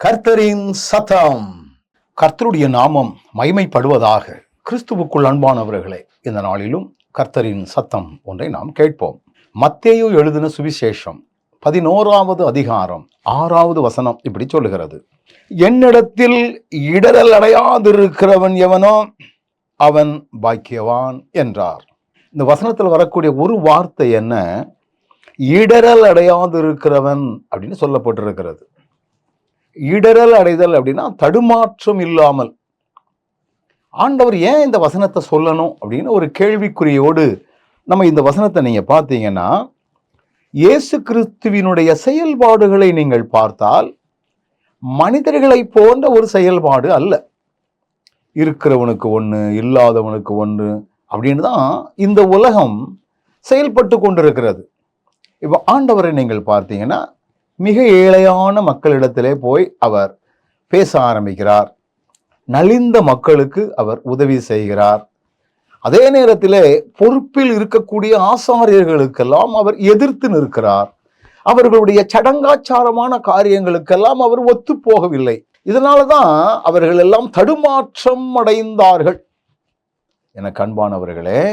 கர்த்தரின் சத்தம். கர்த்தருடைய நாமம் மகிமைப்படுவதாக. கிறிஸ்துவுக்குள் அன்பானவர்களே, இந்த நாளிலும் கர்த்தரின் சத்தம் ஒன்றை நாம் கேட்போம். மத்தேயு எழுதின சுவிசேஷம் 11வது அதிகாரம் 6வது வசனம் இப்படி சொல்லுகிறது: என்னிடத்தில் இடரல் அடையாதிருக்கிறவன் எவனோ அவன் பாக்கியவான் என்றார். இந்த வசனத்தில் வரக்கூடிய ஒரு வார்த்தை என்ன? இடரல் அடையாதிருக்கிறவன் அப்படின்னு சொல்லப்பட்டிருக்கிறது. இடரல் அடைதல் அப்படின்னா தடுமாற்றம் இல்லாமல். ஆண்டவர் ஏன் இந்த வசனத்தை சொல்லணும் அப்படின்னு ஒரு கேள்விக்குறியோடு நம்ம இந்த வசனத்தை நீங்க பார்த்தீங்கன்னா, இயேசு கிறிஸ்துவினுடைய செயல்பாடுகளை நீங்கள் பார்த்தால் மனிதர்களை போன்ற ஒரு செயல்பாடு அல்ல. இருக்கிறவனுக்கு ஒன்று, இல்லாதவனுக்கு ஒன்று அப்படின்னு தான் இந்த உலகம் செயல்பட்டு கொண்டிருக்கிறது. இப்போ ஆண்டவரை நீங்கள் பார்த்தீங்கன்னா, மிக ஏழையான மக்களிடத்திலே போய் அவர் பேச ஆரம்பிக்கிறார். நலிந்த மக்களுக்கு அவர் உதவி செய்கிறார். அதே நேரத்திலே பொறுப்பில் இருக்கக்கூடிய ஆசாரியர்களுக்கெல்லாம் அவர் எதிர்த்து நிற்கிறார். அவர்களுடைய சடங்காச்சாரமான காரியங்களுக்கெல்லாம் அவர் ஒத்து போகவில்லை. இதனால தான் அவர்கள் எல்லாம் தடுமாற்றம் அடைந்தார்கள். எனக்கு அன்பானவர்களே,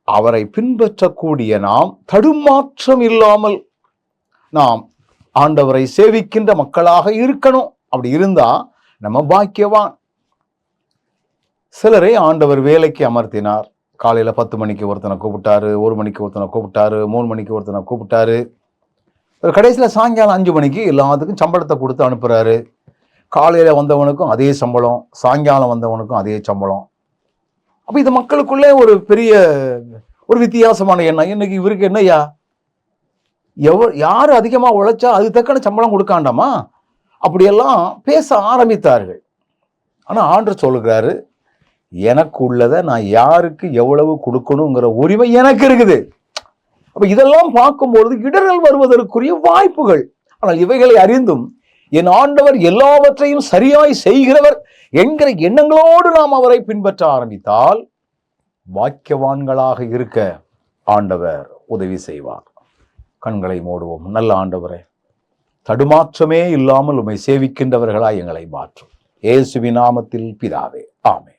அவரை பின்பற்றக்கூடிய நாம் தடுமாற்றம் இல்லாமல் நாம் ஆண்டவரை சேவிக்கின்ற மக்களாக இருக்கணும். அப்படி இருந்தா நம்ம பாக்கியவான். சிலரை ஆண்டவர் வேலைக்கு அமர்த்தினார். காலையில 10 மணிக்கு ஒருத்தனை கூப்பிட்டாரு, 1 மணிக்கு ஒருத்தனை கூப்பிட்டாரு, 3 மணிக்கு ஒருத்தனை கூப்பிட்டாரு. கடைசியில சாயங்காலம் 5 மணிக்கு எல்லாத்துக்கும் சம்பளத்தை கொடுத்து அனுப்புறாரு. காலையில வந்தவனுக்கும் அதே சம்பளம், சாயங்காலம் வந்தவனுக்கும் அதே சம்பளம். அப்ப இது மக்களுக்குள்ளே ஒரு பெரிய ஒரு வித்தியாசமான எண்ணம். இன்னைக்கு இவருக்கு என்னையா, யாரு அதிகமா உழைச்சா அது தக்கன சம்பளம் கொடுக்காண்டாமா அப்படியெல்லாம் பேச ஆரம்பித்தார்கள். ஆனா ஆண்டவர் சொல்லுகிறாரு, எனக்கு உள்ளதை நான் யாருக்கு எவ்வளவு கொடுக்கணுங்கிற உரிமை எனக்கு இருக்குது. அப்ப இதெல்லாம் பார்க்கும்பொழுது இடரல் வருவதற்குரிய வாய்ப்புகள். ஆனால் இவைகளை அறிந்தும் என் ஆண்டவர் எல்லாவற்றையும் சரியாய் செய்கிறவர் என்கிற எண்ணங்களோடு நாம் அவரை பின்பற்ற ஆரம்பித்தால் பாக்கியவான்களாக இருக்க ஆண்டவர் உதவி செய்வார். கண்களை மூடுவோம். நல்ல ஆண்டவரே, தடுமாற்றமே இல்லாமல் உம்மை சேவிக்கின்றவர்களாய் எங்களை மாற்றும். இயேசுவின் நாமத்தில் பிதாவே, ஆமென்.